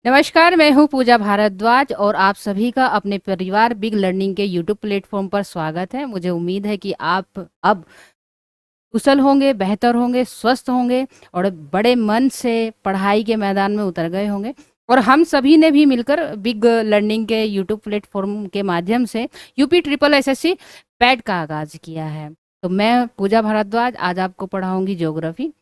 नमस्कार, मैं हूँ पूजा भारद्वाज और आप सभी का अपने परिवार बिग लर्निंग के यूट्यूब प्लेटफॉर्म पर स्वागत है। मुझे उम्मीद है कि आप अब कुशल होंगे, बेहतर होंगे, स्वस्थ होंगे और बड़े मन से पढ़ाई के मैदान में उतर गए होंगे। और हम सभी ने भी मिलकर बिग लर्निंग के यूट्यूब प्लेटफॉर्म के माध्यम से यूपी ट्रिपल एसएससी पैट का आगाज किया है। तो मैं पूजा भारद्वाज आज आपको पढ़ाऊंगी ज्योग्राफी।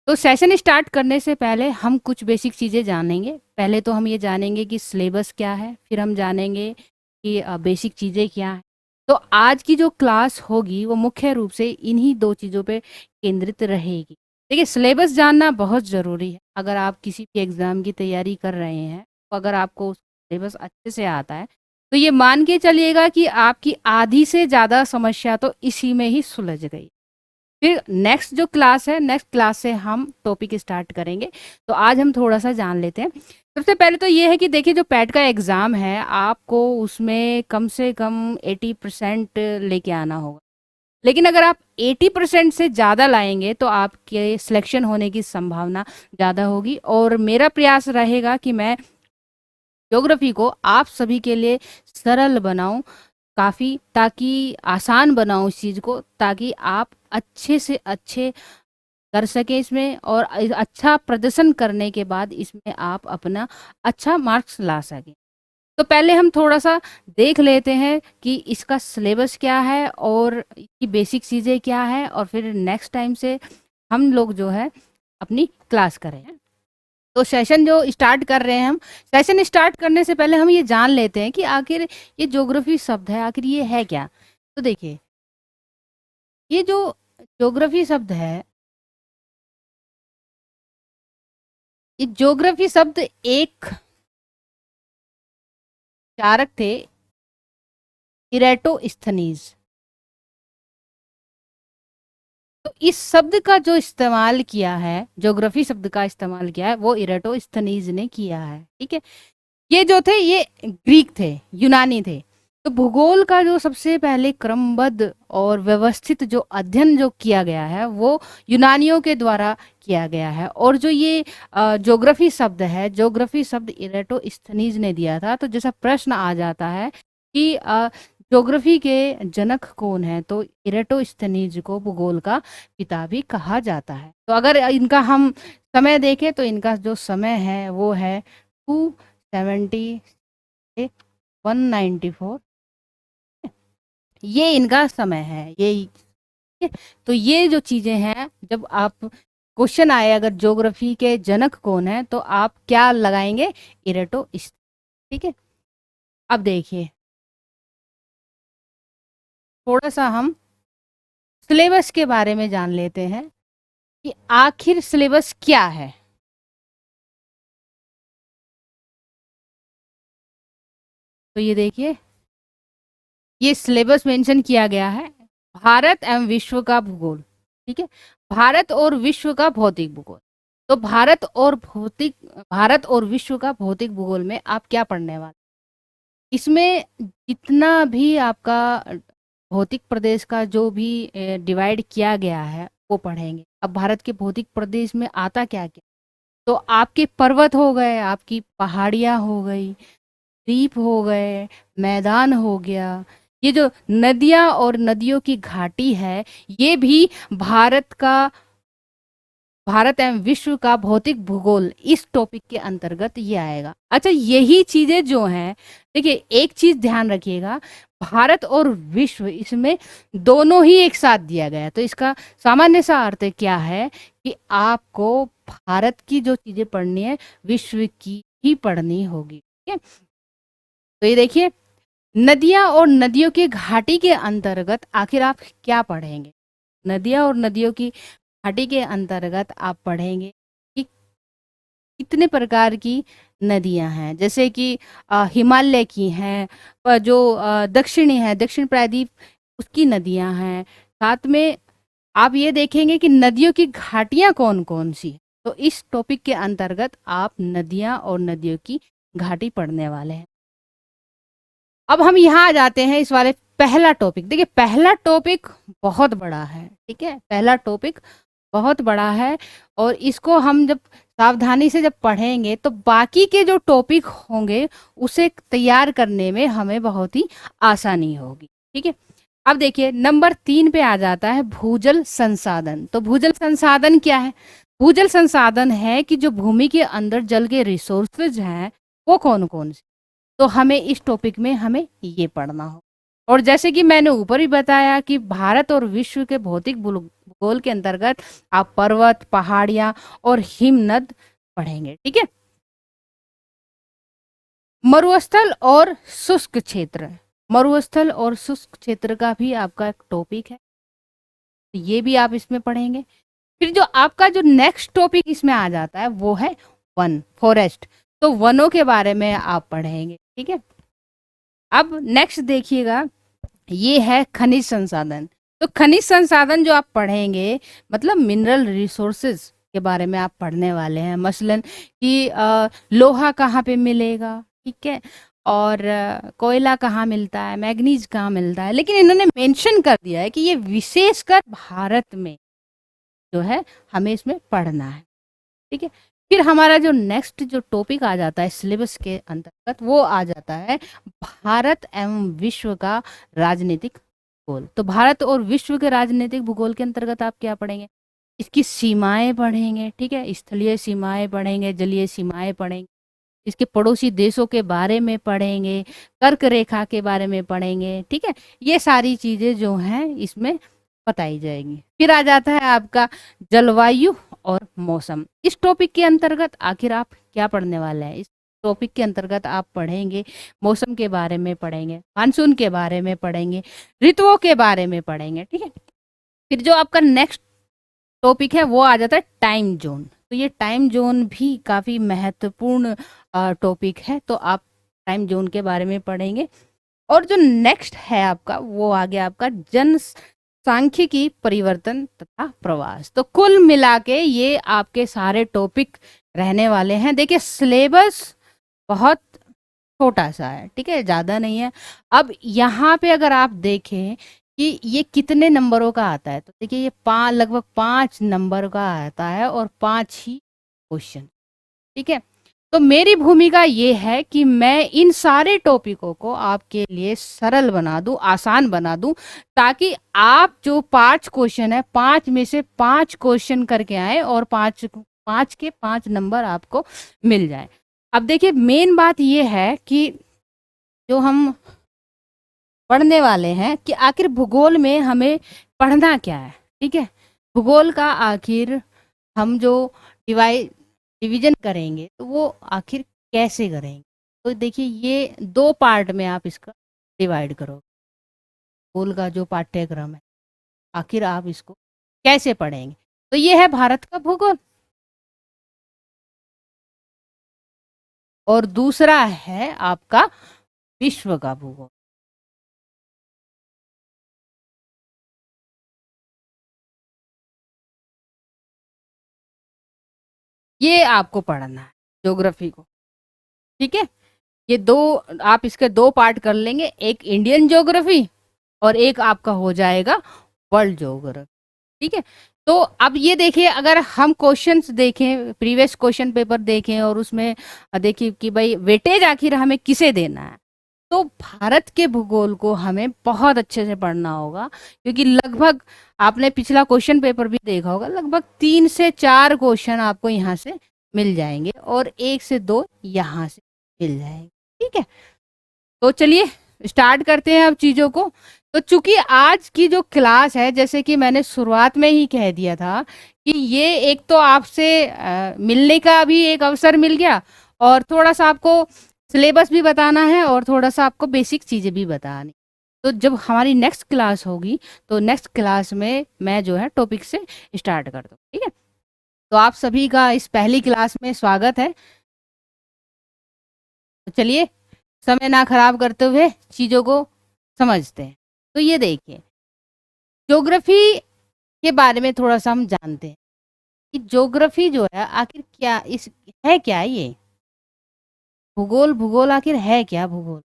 तो सेशन स्टार्ट करने से पहले हम कुछ बेसिक चीज़ें जानेंगे। पहले तो हम ये जानेंगे कि सिलेबस क्या है, फिर हम जानेंगे कि बेसिक चीज़ें क्या हैं। तो आज की जो क्लास होगी वो मुख्य रूप से इन्हीं दो चीज़ों पे केंद्रित रहेगी। देखिए, सिलेबस जानना बहुत ज़रूरी है। अगर आप किसी भी एग्ज़ाम की तैयारी कर रहे हैं, तो अगर आपको सिलेबस अच्छे से आता है, तो ये मान के चलिएगा कि आपकी आधी से ज़्यादा समस्या तो इसी में ही सुलझ गई। फिर नेक्स्ट जो क्लास है, नेक्स्ट क्लास से हम टॉपिक स्टार्ट करेंगे। तो आज हम थोड़ा सा जान लेते हैं। सबसे पहले तो ये है कि देखिए, जो पैट का एग्ज़ाम है आपको उसमें कम से कम 80% लेके आना होगा। लेकिन अगर आप 80% से ज़्यादा लाएंगे तो आपके सिलेक्शन होने की संभावना ज़्यादा होगी। और मेरा प्रयास रहेगा कि मैं ज्योग्राफी को आप सभी के लिए सरल बनाऊं, काफ़ी ताकि आसान बनाऊं इस चीज़ को, ताकि आप अच्छे से अच्छे कर सकें इसमें और अच्छा प्रदर्शन करने के बाद इसमें आप अपना अच्छा मार्क्स ला सकें। तो पहले हम थोड़ा सा देख लेते हैं कि इसका सिलेबस क्या है और इसकी बेसिक चीज़ें क्या है, और फिर नेक्स्ट टाइम से हम लोग जो है अपनी क्लास करें। तो सेशन जो स्टार्ट कर रहे हैं हम, सेशन स्टार्ट करने से पहले हम ये जान लेते हैं कि आखिर ये ज्योग्राफी शब्द है, आखिर ये है क्या। तो देखिए, ये जो ज्योग्राफी शब्द है, ये ज्योग्राफी शब्द एक चारक थे, इरेटोस्थनीज। तो इस शब्द का जो इस्तेमाल किया है, ज्योग्राफी शब्द का इस्तेमाल किया है, वो इरेटोस्थनीज ने किया है। ठीक है, ये जो थे ये ग्रीक थे, यूनानी थे। तो भूगोल का जो सबसे पहले क्रमबद्ध और व्यवस्थित जो अध्ययन जो किया गया है वो यूनानियों के द्वारा किया गया है। और जो ये ज्योग्राफी शब्द है, ज्योग्राफी शब्द इरेटोस्थनीज ने दिया था। तो जैसा प्रश्न आ जाता है कि ज्योग्राफी के जनक कौन है, तो इरेटोस्थनीज को भूगोल का पिता भी कहा जाता है। तो अगर इनका हम समय देखें तो इनका जो समय है वो है 270 से 194, ये इनका समय है। ये तो ये जो चीजें हैं, जब आप क्वेश्चन आए अगर ज्योग्राफी के जनक कौन है तो आप क्या लगाएंगे, इरेटो। ठीक है, अब देखिए थोड़ा सा हम सिलेबस के बारे में जान लेते हैं कि आखिर सिलेबस क्या है। तो ये देखिए, ये सिलेबस मेंशन किया गया है, भारत एवं विश्व का भूगोल। ठीक है, भारत और विश्व का भौतिक भूगोल। तो भारत और विश्व का भौतिक भूगोल में आप क्या पढ़ने वाले, इसमें जितना भी आपका भौतिक प्रदेश का जो भी डिवाइड किया गया है वो पढ़ेंगे। अब भारत के भौतिक प्रदेश में आता क्या क्या, तो आपके पर्वत हो गए, आपकी पहाड़ियाँ हो गई, द्वीप हो गए, मैदान हो गया, ये जो नदियाँ और नदियों की घाटी है, ये भी भारत का, भारत एवं विश्व का भौतिक भूगोल इस टॉपिक के अंतर्गत ये आएगा। अच्छा, यही चीजें जो हैं, देखिए एक चीज ध्यान रखिएगा, भारत और विश्व इसमें दोनों ही एक साथ दिया गया है। तो इसका सामान्य सा अर्थ क्या है कि आपको भारत की जो चीजें पढ़नी है विश्व की ही पढ़नी होगी। ठीक है, तो ये देखिए, नदियां और नदियों की घाटी के अंतर्गत आखिर आप क्या पढ़ेंगे। नदियां और नदियों की घाटी के अंतर्गत आप पढ़ेंगे कि कितने प्रकार की नदियां हैं, जैसे कि हिमालय की हैं, जो दक्षिणी है, दक्षिण प्रायद्वीप उसकी नदियां हैं। साथ में आप ये देखेंगे कि नदियों की घाटियां कौन कौन सी हैं। तो इस टॉपिक के अंतर्गत आप नदियां और नदियों की घाटी पढ़ने वाले हैं। अब हम यहाँ आ जाते हैं इस वाले पहला टॉपिक। देखिए, पहला टॉपिक बहुत बड़ा है। ठीक है, पहला टॉपिक बहुत बड़ा है और इसको हम जब सावधानी से जब पढ़ेंगे तो बाकी के जो टॉपिक होंगे उसे तैयार करने में हमें बहुत ही आसानी होगी। ठीक है, अब देखिए नंबर 3 पे आ जाता है भूजल संसाधन। तो भूजल संसाधन क्या है? भूजल संसाधन है कि जो भूमि के अंदर जल के रिसोर्सेज हैं वो कौन कौन से। तो हमें इस टॉपिक में हमें ये पढ़ना हो। और जैसे कि मैंने ऊपर ही बताया कि भारत और विश्व के भौतिक भूगोल के अंतर्गत आप पर्वत, पहाड़ियां और हिमनद पढ़ेंगे। ठीक है, मरुस्थल और शुष्क क्षेत्र, मरुस्थल और शुष्क क्षेत्र का भी आपका एक टॉपिक है, तो ये भी आप इसमें पढ़ेंगे। फिर जो आपका जो नेक्स्ट टॉपिक इसमें आ जाता है वो है वन, फॉरेस्ट। तो वनों के बारे में आप पढ़ेंगे। ठीक है, अब नेक्स्ट देखिएगा, ये है खनिज संसाधन। तो खनिज संसाधन जो आप पढ़ेंगे मतलब मिनरल रिसोर्सेज के बारे में आप पढ़ने वाले हैं। मसलन कि लोहा कहाँ पे मिलेगा, ठीक है, और कोयला कहाँ मिलता है, मैग्नीज कहाँ मिलता है, लेकिन इन्होंने मेंशन कर दिया है कि ये विशेषकर भारत में जो है हमें इसमें पढ़ना है। ठीक है, फिर हमारा जो नेक्स्ट जो टॉपिक आ जाता है सिलेबस के अंतर्गत वो आ जाता है भारत एवं विश्व का राजनीतिक भूगोल। तो भारत और विश्व के राजनीतिक भूगोल के अंतर्गत आप क्या पढ़ेंगे? इसकी सीमाएं पढ़ेंगे। ठीक है, स्थलीय सीमाएं पढ़ेंगे, जलीय सीमाएं पढ़ेंगे, इसके पड़ोसी देशों के बारे में पढ़ेंगे, कर्क रेखा के बारे में पढ़ेंगे। ठीक है, ये सारी चीजें जो हैं इसमें बताई जाएगी। फिर आ जाता है आपका जलवायु और मौसम। इस टॉपिक के अंतर्गत आखिर आप क्या पढ़ने वाले हैं? इस टॉपिक के अंतर्गत आप पढ़ेंगे मौसम के बारे में पढ़ेंगे, मानसून के बारे में पढ़ेंगे, ऋतुओं के बारे में पढ़ेंगे। ठीक है, फिर जो आपका नेक्स्ट टॉपिक है वो आ जाता है टाइम जोन। तो ये टाइम जोन भी काफी महत्वपूर्ण टॉपिक है, तो आप टाइम जोन के बारे में पढ़ेंगे। और जो नेक्स्ट है आपका वो आ गया आपका जन सांख्यिकी, परिवर्तन तथा प्रवास। तो कुल मिला के ये आपके सारे टॉपिक रहने वाले हैं। देखिए सिलेबस बहुत छोटा सा है, ठीक है, ज्यादा नहीं है। अब यहाँ पे अगर आप देखें कि ये कितने नंबरों का आता है, तो देखिए ये लगभग 5 नंबर का आता है और 5 ही क्वेश्चन। ठीक है, तो मेरी भूमिका ये है कि मैं इन सारे टॉपिकों को आपके लिए सरल बना दूं, आसान बना दूं, ताकि आप जो 5 क्वेश्चन है 5 में से 5 क्वेश्चन करके आए और 5 के 5 नंबर आपको मिल जाए। अब देखिए मेन बात ये है कि जो हम पढ़ने वाले हैं कि आखिर भूगोल में हमें पढ़ना क्या है। ठीक है, भूगोल का आखिर हम जो डिवीजन करेंगे तो वो आखिर कैसे करेंगे। तो देखिए ये 2 पार्ट में आप इसका डिवाइड करो। भूगोल का जो पाठ्यक्रम है आखिर आप इसको कैसे पढ़ेंगे। तो ये है भारत का भूगोल और दूसरा है आपका विश्व का भूगोल। ये आपको पढ़ना है ज्योग्राफी को। ठीक है, ये दो आप इसके 2 पार्ट कर लेंगे, एक इंडियन ज्योग्राफी और एक आपका हो जाएगा वर्ल्ड ज्योग्राफी। ठीक है, तो अब ये देखिए अगर हम क्वेश्चंस देखें, प्रीवियस क्वेश्चन पेपर देखें और उसमें देखिए कि भाई वेटेज आखिर हमें किसे देना है, तो भारत के भूगोल को हमें बहुत अच्छे से पढ़ना होगा। क्योंकि लगभग आपने पिछला क्वेश्चन पेपर भी देखा होगा, लगभग 3 से 4 क्वेश्चन आपको यहाँ से मिल जाएंगे और 1 से 2 यहाँ से मिल जाएंगे। ठीक है, तो चलिए स्टार्ट करते हैं अब चीजों को। तो चूंकि आज की जो क्लास है, जैसे कि मैंने शुरुआत में ही कह दिया था कि ये एक तो आपसे मिलने का भी एक अवसर मिल गया और थोड़ा सा आपको सिलेबस भी बताना है और थोड़ा सा आपको बेसिक चीजें भी बतानी। तो जब हमारी नेक्स्ट क्लास होगी तो नेक्स्ट क्लास में मैं जो है टॉपिक से स्टार्ट कर दूँ। ठीक है, तो आप सभी का इस पहली क्लास में स्वागत है। तो चलिए समय ना खराब करते हुए चीजों को समझते हैं। तो ये देखिए ज्योग्राफी के बारे में थोड़ा सा हम जानते हैं कि ज्योग्राफी जो है आखिर क्या इस है क्या ये भूगोल, भूगोल आखिर है क्या भूगोल।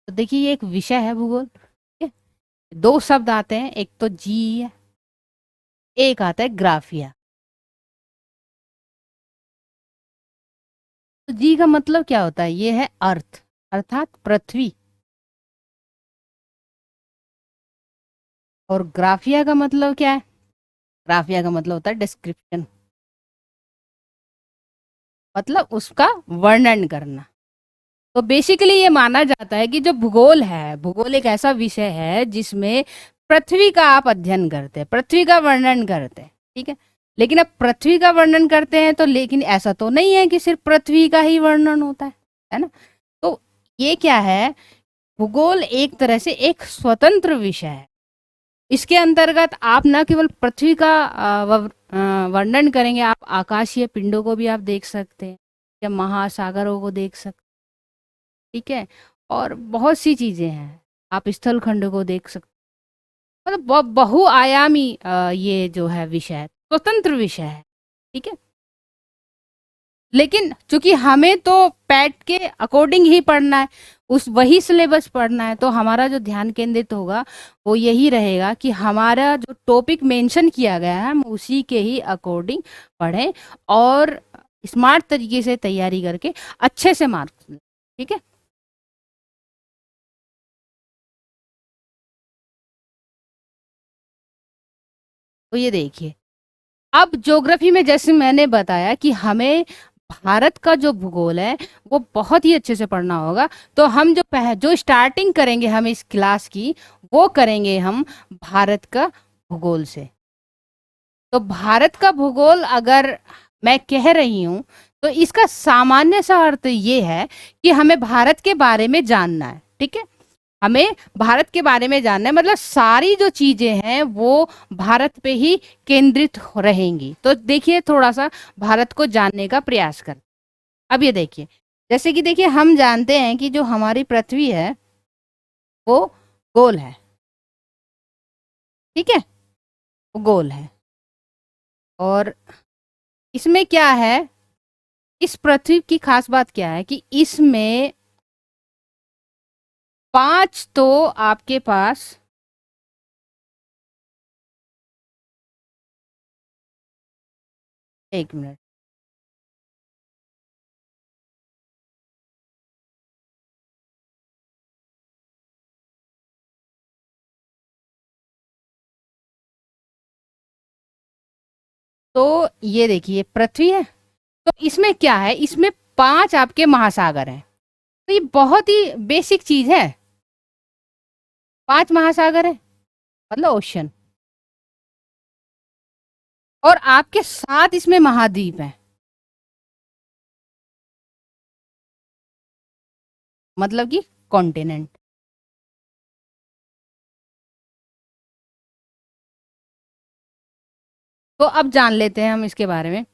तो देखिए ये एक विषय है भूगोल। ठीक है, 2 शब्द आते हैं, एक तो जी, एक आता है ग्राफिया। तो जी का मतलब क्या होता है? ये है अर्थ, अर्थात पृथ्वी। और ग्राफिया का मतलब क्या है? ग्राफिया का मतलब होता है डिस्क्रिप्शन, मतलब उसका वर्णन करना। तो बेसिकली ये माना जाता है कि जो भूगोल है, भूगोल एक ऐसा विषय है जिसमें पृथ्वी का आप अध्ययन करते हैं, पृथ्वी का वर्णन करते हैं, ठीक है। लेकिन अब पृथ्वी का वर्णन करते हैं तो, लेकिन ऐसा तो नहीं है कि सिर्फ पृथ्वी का ही वर्णन होता है ना। तो ये क्या है, भूगोल एक तरह से एक स्वतंत्र विषय है। इसके अंतर्गत आप न केवल पृथ्वी का वर्णन करेंगे, आप आकाशीय पिंडों को भी आप देख सकते हैं, या महासागरों को देख सकते हैं, ठीक है। और बहुत सी चीजें हैं, आप स्थल खंड को देख सकते हैं। मतलब बहुआयामी ये जो है विषय है, स्वतंत्र विषय है, ठीक है। लेकिन चूंकि हमें तो पैट के अकॉर्डिंग ही पढ़ना है, उस वही सिलेबस पढ़ना है, तो हमारा जो ध्यान केंद्रित होगा वो यही रहेगा कि हमारा जो टॉपिक मेंशन किया गया है हम उसी के ही अकॉर्डिंग पढ़ें, और स्मार्ट तरीके से तैयारी करके अच्छे से मार्क्स लें, ठीक है। तो ये देखिए, अब ज्योग्राफी में जैसे मैंने बताया कि हमें भारत का जो भूगोल है वो बहुत ही अच्छे से पढ़ना होगा। तो हम जो स्टार्टिंग करेंगे हम इस क्लास की, वो करेंगे हम भारत का भूगोल से। तो भारत का भूगोल अगर मैं कह रही हूं, तो इसका सामान्य सा अर्थ ये है कि हमें भारत के बारे में जानना है, ठीक है। हमें भारत के बारे में जानना है, मतलब सारी जो चीजें हैं वो भारत पे ही केंद्रित रहेंगी। तो देखिए, थोड़ा सा भारत को जानने का प्रयास कर। अब ये देखिए, जैसे कि देखिए, हम जानते हैं कि जो हमारी पृथ्वी है वो गोल है, ठीक है, वो गोल है। और इसमें क्या है, इस पृथ्वी की खास बात क्या है कि इसमें 5 तो आपके पास, एक मिनट, तो ये देखिए पृथ्वी है, तो इसमें क्या है, इसमें 5 आपके महासागर हैं। तो ये बहुत ही बेसिक चीज है, 5 महासागर है, मतलब ओशन। और आपके 7 इसमें महाद्वीप हैं, मतलब कि कॉन्टिनेंट। तो अब जान लेते हैं हम इसके बारे में।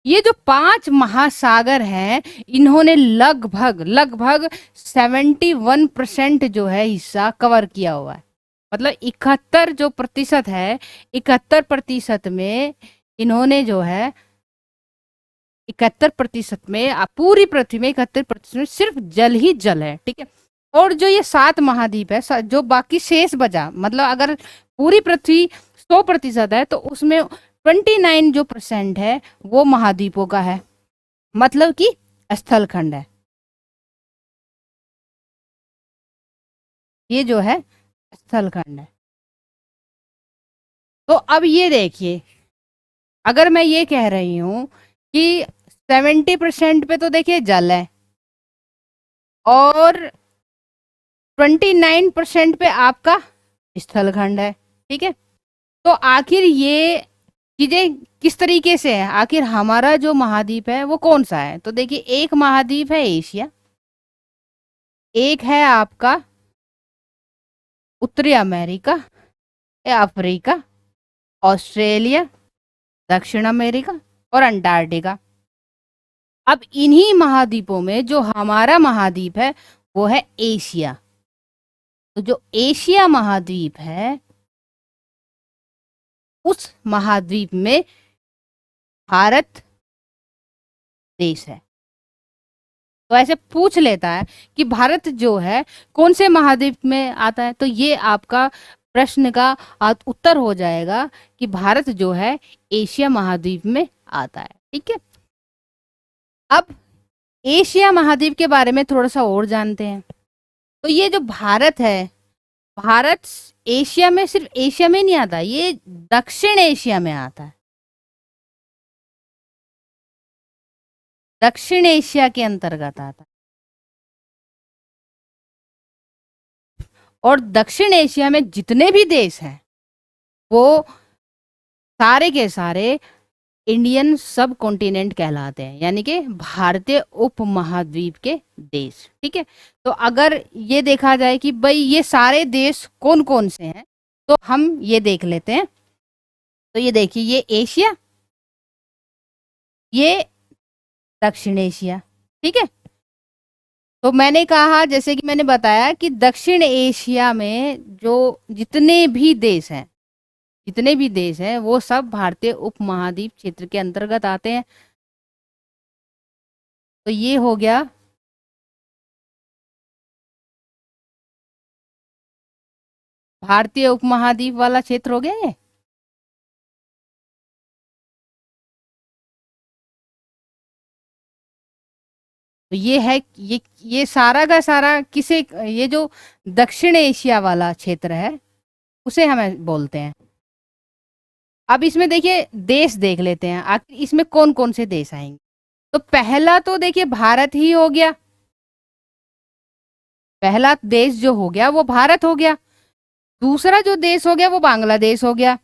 ये जो 5 महासागर हैं, इन्होंने लगभग लगभग 71% जो है हिस्सा कवर किया हुआ है। मतलब 71 जो प्रतिशत है, 71% में इन्होंने जो है, 71% में पूरी पृथ्वी में 71% में सिर्फ जल ही जल है, ठीक है। और जो ये 7 महाद्वीप है, जो बाकी शेष बचा, मतलब अगर पूरी पृथ्वी 100% है तो उसमें 29 जो परसेंट है वो महाद्वीपों का है, मतलब कि स्थलखंड है। ये जो है स्थलखंड है। तो अब ये देखिए, अगर मैं ये कह रही हूं कि 70% पे तो देखिए जल है, और 29% पे आपका स्थलखंड है, ठीक है। तो आखिर ये चीजें किस तरीके से है, आखिर हमारा जो महाद्वीप है वो कौन सा है? तो देखिए, एक महाद्वीप है एशिया, एक है आपका उत्तरी अमेरिका या अफ्रीका, ऑस्ट्रेलिया, दक्षिण अमेरिका और अंटार्कटिका। अब इन्हीं महाद्वीपों में जो हमारा महाद्वीप है वो है एशिया। तो जो एशिया महाद्वीप है, उस महाद्वीप में भारत देश है। तो ऐसे पूछ लेता है कि भारत जो है कौन से महाद्वीप में आता है, तो ये आपका प्रश्न का उत्तर हो जाएगा कि भारत जो है एशिया महाद्वीप में आता है, ठीक है। अब एशिया महाद्वीप के बारे में थोड़ा सा और जानते हैं। तो ये जो भारत है, भारत एशिया में, सिर्फ एशिया में नहीं आता, ये दक्षिण एशिया में आता है। दक्षिण एशिया के अंतर्गत आता है। और दक्षिण एशिया में जितने भी देश हैं वो सारे के सारे इंडियन सब कॉन्टिनेंट कहलाते हैं, यानी कि भारतीय उपमहाद्वीप के देश। ठीक है, तो अगर ये देखा जाए कि भाई ये सारे देश कौन कौन से हैं, तो हम ये देख लेते हैं। तो ये देखिए, ये एशिया, ये दक्षिण एशिया। ठीक है, तो मैंने कहा, जैसे कि मैंने बताया कि दक्षिण एशिया में जो जितने भी देश हैं, जितने भी देश हैं वो सब भारतीय उपमहाद्वीप क्षेत्र के अंतर्गत आते हैं। तो ये हो गया भारतीय उपमहाद्वीप वाला क्षेत्र, हो गया ये। तो ये है, ये सारा का सारा किसे, ये जो दक्षिण एशिया वाला क्षेत्र है उसे हमें बोलते हैं। अब इसमें देखिए देश देख लेते हैं, आखिर इसमें कौन कौन से देश आएंगे। तो पहला तो देखिए भारत ही हो गया, पहला देश जो हो गया वो भारत हो गया। दूसरा जो देश हो गया वो बांग्लादेश हो गया।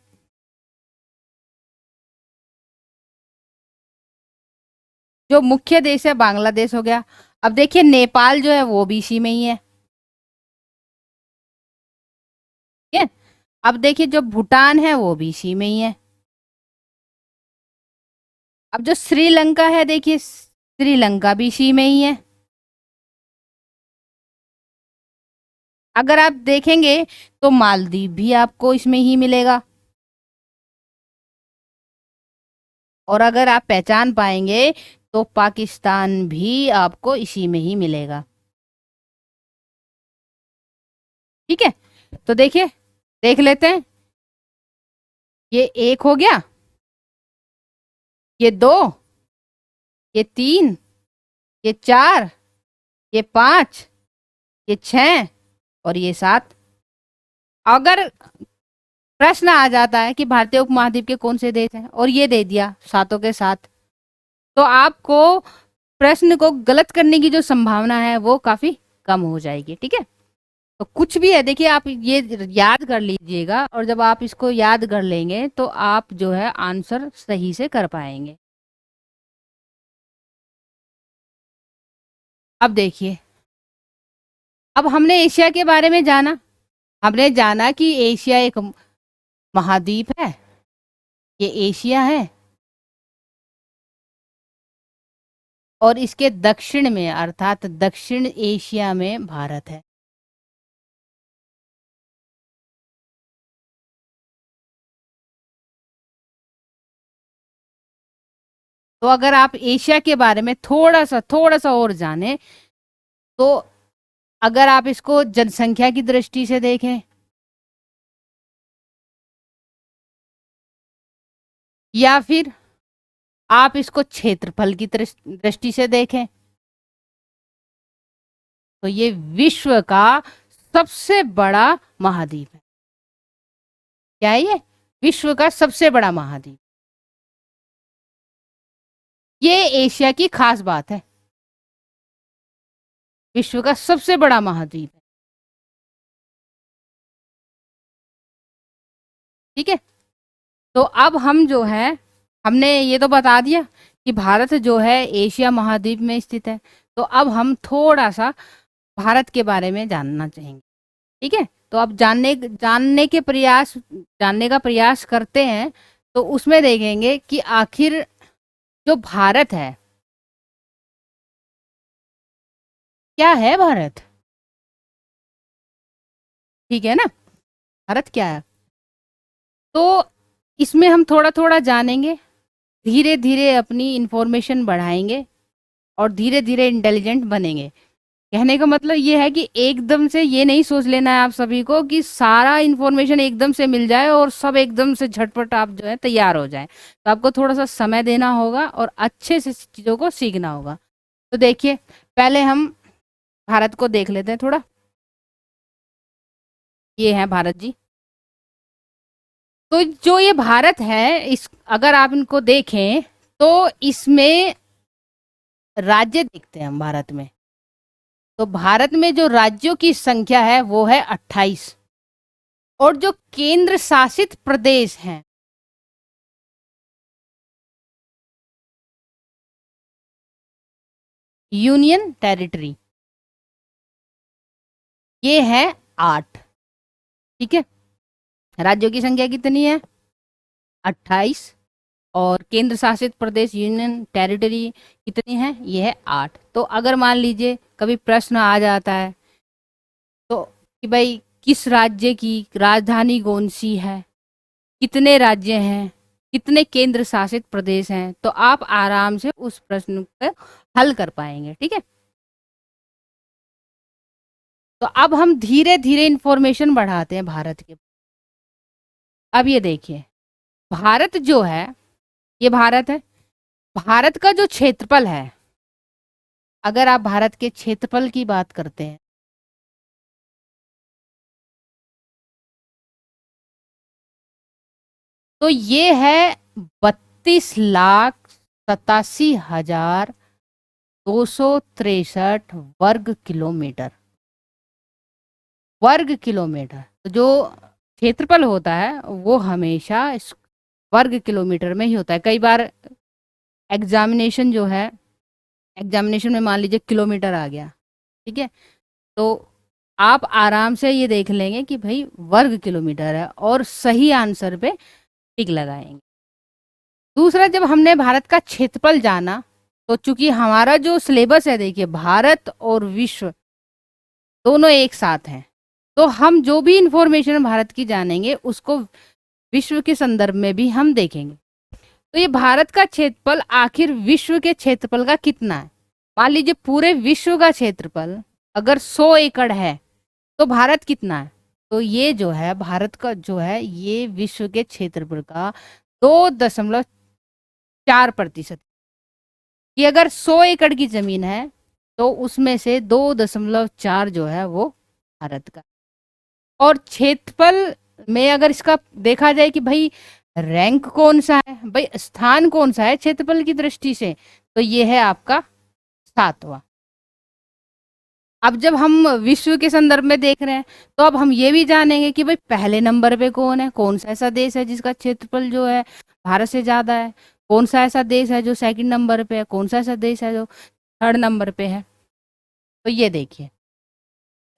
जो मुख्य देश है बांग्लादेश हो गया। अब देखिए नेपाल जो है वो भी इसी में ही है। ठीक है, अब देखिए जो भूटान है वो भी इसी में ही है। अब जो श्रीलंका है, देखिए श्रीलंका भी इसी में ही है। अगर आप देखेंगे तो मालदीव भी आपको इसमें ही मिलेगा। और अगर आप पहचान पाएंगे तो पाकिस्तान भी आपको इसी में ही मिलेगा। ठीक है, तो देखिए देख लेते हैं। ये एक हो गया, ये दो, ये तीन, ये चार, ये पांच, ये छह और ये सात। अगर प्रश्न आ जाता है कि भारतीय उपमहाद्वीप के कौन से देश हैं और ये दे दिया सातों के साथ, तो आपको प्रश्न को गलत करने की जो संभावना है वो काफी कम हो जाएगी। ठीक है, तो कुछ भी है, देखिए आप ये याद कर लीजिएगा, और जब आप इसको याद कर लेंगे तो आप जो है आंसर सही से कर पाएंगे। अब देखिए, अब हमने एशिया के बारे में जाना, हमने जाना कि एशिया एक महाद्वीप है, ये एशिया है, और इसके दक्षिण में अर्थात दक्षिण एशिया में भारत है। तो अगर आप एशिया के बारे में थोड़ा सा और जाने, तो अगर आप इसको जनसंख्या की दृष्टि से देखें या फिर आप इसको क्षेत्रफल की दृष्टि से देखें, तो ये विश्व का सबसे बड़ा महाद्वीप है। क्या है ये? विश्व का सबसे बड़ा महाद्वीप। ये एशिया की खास बात है, विश्व का सबसे बड़ा महाद्वीप है। ठीक है, तो अब हम जो है, हमने ये तो बता दिया कि भारत जो है एशिया महाद्वीप में स्थित है। तो अब हम थोड़ा सा भारत के बारे में जानना चाहेंगे। ठीक है, तो अब जानने का प्रयास करते हैं। तो उसमें देखेंगे कि आखिर जो भारत है, क्या है भारत। ठीक है ना, भारत क्या है, तो इसमें हम थोड़ा थोड़ा जानेंगे, धीरे धीरे अपनी इंफॉर्मेशन बढ़ाएंगे और धीरे धीरे इंटेलिजेंट बनेंगे। कहने का मतलब ये है कि एकदम से ये नहीं सोच लेना है आप सभी को कि सारा इंफॉर्मेशन एकदम से मिल जाए और सब एकदम से झटपट आप जो है तैयार हो जाए। तो आपको थोड़ा सा समय देना होगा और अच्छे से चीज़ों को सीखना होगा। तो तो देखिए, पहले हम भारत को देख लेते हैं थोड़ा। ये है भारत जी। तो जो ये भारत है, इस अगर आप इनको देखें तो इसमें राज्य देखते हैं हम भारत में। तो भारत में जो राज्यों की संख्या है वो है 28, और जो केंद्र शासित प्रदेश हैं, यूनियन टेरिटरी, ये है 8। ठीक है, राज्यों की संख्या कितनी है? 28, और केंद्र शासित प्रदेश यूनियन टेरिटरी कितनी है? ये है 8। तो अगर मान लीजिए कभी प्रश्न आ जाता है तो कि भाई किस राज्य की राजधानी कौन सी है, कितने राज्य हैं, कितने केंद्र शासित प्रदेश हैं, तो आप आराम से उस प्रश्न को हल कर पाएंगे। ठीक है, तो अब हम धीरे धीरे इंफॉर्मेशन बढ़ाते हैं भारत के। अब ये देखिए, भारत जो है, ये भारत है। भारत का जो क्षेत्रफल है, अगर आप भारत के क्षेत्रफल की बात करते हैं, तो ये है 32,87,263 वर्ग किलोमीटर। वर्ग किलोमीटर, तो जो क्षेत्रफल होता है वो हमेशा वर्ग किलोमीटर में ही होता है। कई बार एग्जामिनेशन जो है, एग्जामिनेशन में मान लीजिए किलोमीटर आ गया, ठीक है, तो आप आराम से ये देख लेंगे कि भाई वर्ग किलोमीटर है, और सही आंसर पे टिक लगाएंगे। दूसरा, जब हमने भारत का क्षेत्रफल जाना, तो चूंकि हमारा जो सिलेबस है, देखिए भारत और विश्व दोनों एक साथ हैं, तो हम जो भी इंफॉर्मेशन भारत की जानेंगे उसको विश्व के संदर्भ में भी हम देखेंगे। तो ये भारत का क्षेत्रफल आखिर विश्व के क्षेत्रफल का कितना है? मान लीजिए पूरे विश्व का क्षेत्रफल अगर 100 एकड़ है, तो भारत कितना है? तो ये जो है भारत का जो है, ये विश्व के क्षेत्रफल का 2.4%। कि अगर 100 एकड़ की जमीन है तो उसमें से 2.4 जो है वो भारत का। और क्षेत्रफल में अगर इसका देखा जाए कि भाई रैंक कौन सा है, भाई स्थान कौन सा है क्षेत्रफल की दृष्टि से, तो ये है आपका 7वां। अब जब हम विश्व के संदर्भ में देख रहे हैं, तो अब हम ये भी जानेंगे कि भाई पहले नंबर पे कौन है, कौन सा ऐसा देश है जिसका क्षेत्रफल जो है भारत से ज्यादा है, कौन सा ऐसा देश है जो सेकंड नंबर पे है, कौन सा ऐसा देश है जो थर्ड नंबर पे है। तो ये देखिए,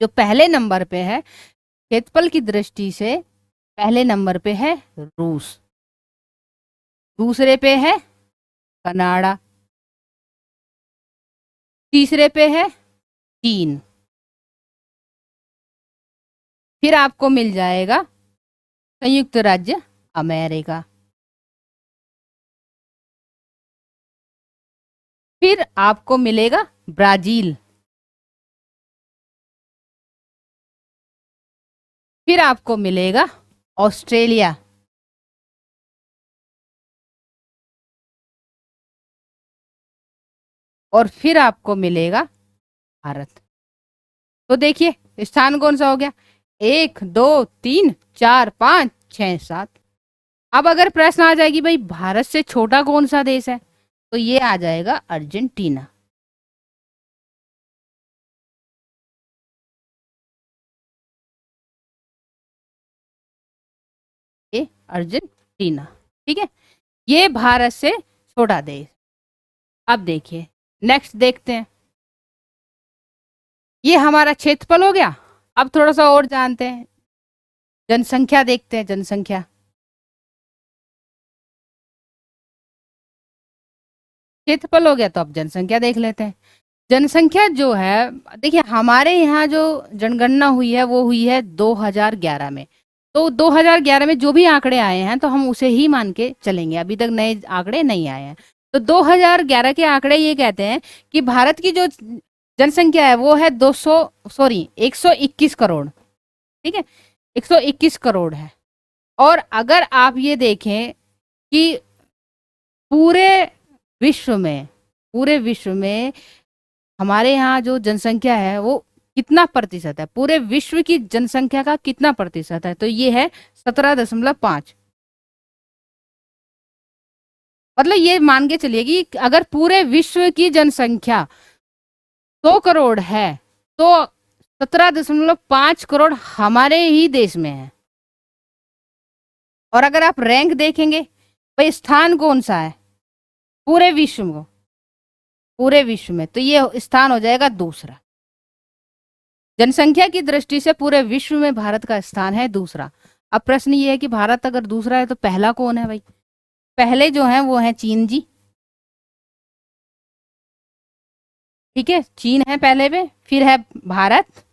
जो पहले नंबर पे है क्षेत्रफल की दृष्टि से, पहले नंबर पे है रूस, दूसरे पे है कनाडा, तीसरे पे है चीन, फिर आपको मिल जाएगा संयुक्त राज्य अमेरिका, फिर आपको मिलेगा ब्राजील, फिर आपको मिलेगा ऑस्ट्रेलिया, और फिर आपको मिलेगा भारत। तो देखिए स्थान कौन सा हो गया, 1 2 3 4 5 6 7। अब अगर प्रश्न आ जाएगी भाई भारत से छोटा कौन सा देश है, तो ये आ जाएगा अर्जेंटीना। ये अर्जेंटीना, ठीक है, ये भारत से छोटा देश। अब देखिए नेक्स्ट देखते हैं, ये हमारा क्षेत्रफल हो गया। अब थोड़ा सा और जानते हैं, जनसंख्या देखते हैं, जनसंख्या। क्षेत्रफल हो गया तो अब जनसंख्या देख लेते हैं। जनसंख्या जो है, देखिए हमारे यहाँ जो जनगणना हुई है वो हुई है 2011 में। तो 2011 में जो भी आंकड़े आए हैं तो हम उसे ही मान के चलेंगे, अभी तक नए आंकड़े नहीं आए हैं। तो 2011 के आंकड़े ये कहते हैं कि भारत की जो जनसंख्या है वो है 121 करोड़। ठीक है, 121 करोड़ है। और अगर आप ये देखें कि पूरे विश्व में, पूरे विश्व में हमारे यहाँ जो जनसंख्या है वो कितना प्रतिशत है, पूरे विश्व की जनसंख्या का कितना प्रतिशत है, तो ये है 17.5। मतलब ये मान के चलिए कि अगर पूरे विश्व की जनसंख्या 100 करोड़ है तो 17.5 करोड़ हमारे ही देश में है। और अगर आप रैंक देखेंगे भाई स्थान कौन सा है पूरे विश्व में, पूरे विश्व में, तो ये स्थान हो जाएगा दूसरा। जनसंख्या की दृष्टि से पूरे विश्व में भारत का स्थान है दूसरा। अब प्रश्न ये है कि भारत अगर दूसरा है तो पहला कौन है भाई? पहले जो है वो है चीन जी। ठीक है, चीन है पहले पे, फिर है भारत,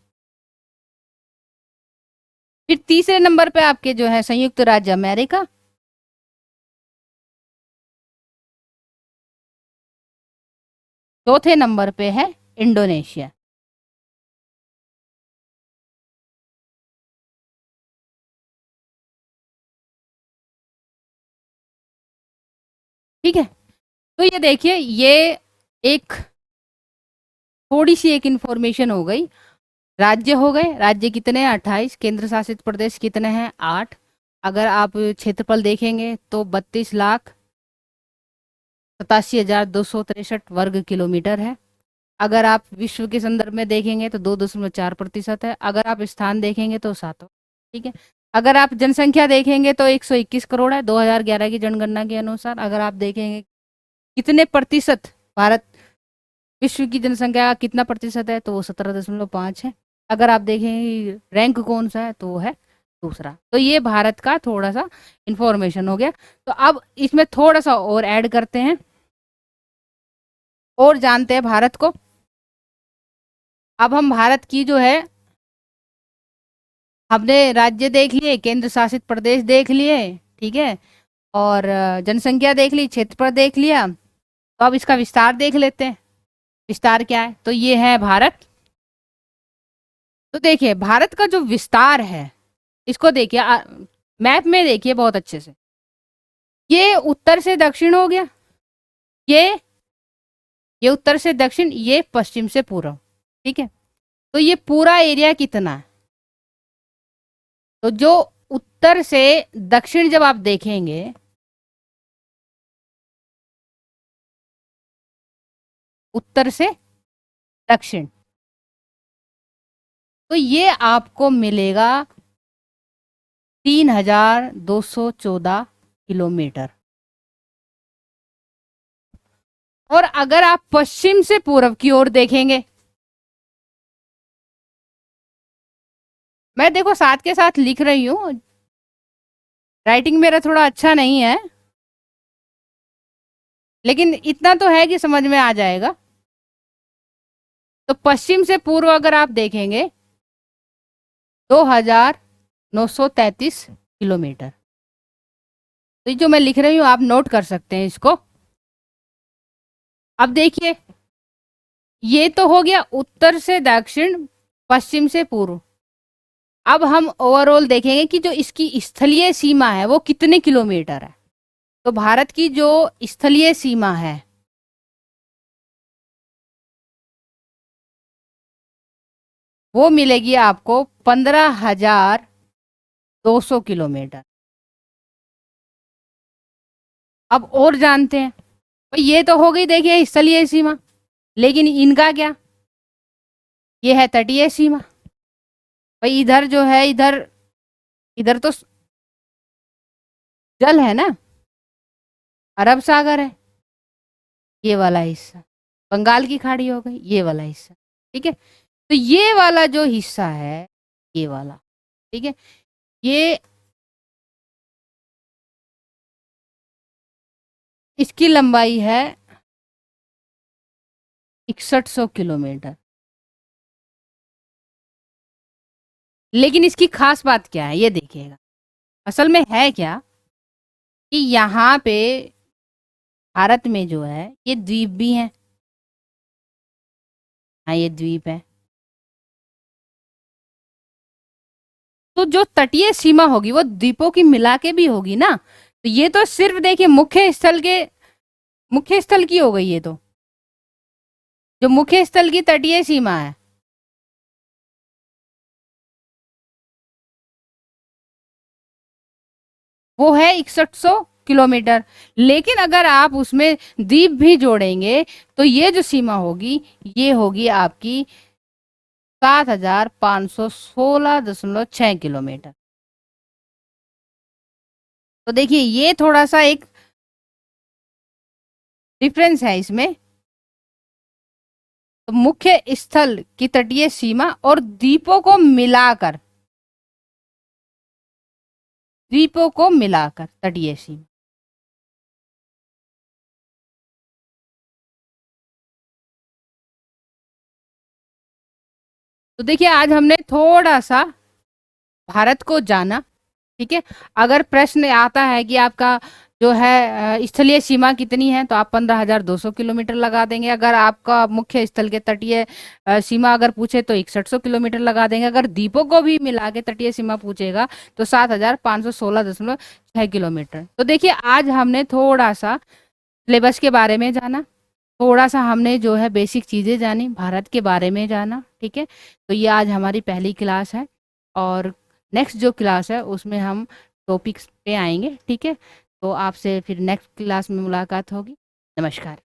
फिर तीसरे नंबर पे आपके जो है संयुक्त राज्य अमेरिका, चौथे नंबर पे है इंडोनेशिया। ठीक है, तो ये देखिए, ये एक थोड़ी सी एक इंफॉर्मेशन हो गई। राज्य हो गए, राज्य कितने हैं? 28। केंद्र शासित प्रदेश कितने हैं? 8। अगर आप क्षेत्रफल देखेंगे तो 32,87,263 वर्ग किलोमीटर है। अगर आप विश्व के संदर्भ में देखेंगे तो 2.4% है। अगर आप स्थान देखेंगे तो 7। ठीक है, अगर आप जनसंख्या देखेंगे तो 121 करोड़ है 2011 की जनगणना के अनुसार। अगर आप देखेंगे कितने प्रतिशत भारत विश्व की जनसंख्या का कितना प्रतिशत है तो वो 17.5 है। अगर आप देखें रैंक कौन सा है तो वो है दूसरा। तो ये भारत का थोड़ा सा इंफॉर्मेशन हो गया। तो अब इसमें थोड़ा सा और ऐड करते हैं और जानते हैं भारत को। अब हम भारत की जो है, हमने राज्य देख लिए, केंद्र शासित प्रदेश देख लिए, ठीक है, और जनसंख्या देख ली, क्षेत्रफल देख लिया। तो अब इसका विस्तार देख लेते हैं। विस्तार क्या है? तो ये है भारत। तो देखिए भारत का जो विस्तार है इसको देखिए, मैप में देखिए बहुत अच्छे से। ये उत्तर से दक्षिण हो गया, ये ये उत्तर से दक्षिण, ये पश्चिम से पूर्व। ठीक है, तो ये पूरा एरिया कितना है? तो जो उत्तर से दक्षिण जब आप देखेंगे, उत्तर से दक्षिण, तो ये आपको मिलेगा 3,214 किलोमीटर। और अगर आप पश्चिम से पूर्व की ओर देखेंगे, मैं देखो साथ के साथ लिख रही हूं, राइटिंग मेरा थोड़ा अच्छा नहीं है, लेकिन इतना तो है कि समझ में आ जाएगा। तो पश्चिम से पूर्व अगर आप देखेंगे 2,933 किलोमीटर। तो जो मैं लिख रही हूं आप नोट कर सकते हैं इसको। अब देखिए, ये तो हो गया उत्तर से दक्षिण, पश्चिम से पूर्व। अब हम ओवरऑल देखेंगे कि जो इसकी स्थलीय सीमा है वो कितने किलोमीटर है। तो भारत की जो स्थलीय सीमा है वो मिलेगी आपको 15,200 किलोमीटर। अब और जानते हैं, तो ये तो हो गई देखिए स्थलीय सीमा, लेकिन इनका क्या? ये है तटीय सीमा। भाई इधर जो है, इधर इधर तो जल है ना, अरब सागर है ये वाला हिस्सा, बंगाल की खाड़ी हो गई ये वाला हिस्सा। ठीक है, तो ये वाला जो हिस्सा है, ये वाला, ठीक है, ये इसकी लंबाई है 6100 किलोमीटर। लेकिन इसकी खास बात क्या है ये देखिएगा, असल में है क्या कि यहाँ पे भारत में जो है ये द्वीप भी हैं। हाँ ये द्वीप है। तो जो तटीय सीमा होगी वो द्वीपों की मिला के भी होगी ना। तो ये तो सिर्फ देखिए मुख्य स्थल की हो गई ये तो। जो मुख्य स्थल की तटीय सीमा है वो है 6100 किलोमीटर। लेकिन अगर आप उसमें द्वीप भी जोड़ेंगे तो ये जो सीमा होगी ये होगी आपकी 7516.6 किलोमीटर। तो देखिए ये थोड़ा सा एक डिफरेंस है इसमें। तो मुख्य स्थल की तटीय सीमा और द्वीपों को मिलाकर तटीय सीमा। तो देखिए आज हमने थोड़ा सा भारत को जाना। ठीक है। अगर प्रश्न आता है कि आपका जो है स्थलीय सीमा कितनी है तो आप 15,200 किलोमीटर लगा देंगे। अगर आपका मुख्य स्थल के तटीय सीमा अगर पूछे तो 6100 किलोमीटर लगा देंगे। अगर द्वीपों को भी मिला के तटीय सीमा पूछेगा तो 7516.6 किलोमीटर। तो देखिए आज हमने थोड़ा सा सिलेबस के बारे में जाना, थोड़ा सा हमने जो है बेसिक चीजें जानी, भारत के बारे में जाना। ठीक है। तो ये आज हमारी पहली क्लास है और नेक्स्ट जो क्लास है उसमें हम टॉपिक्स पे आएंगे। ठीक है। तो आपसे फिर नेक्स्ट क्लास में मुलाकात होगी। नमस्कार।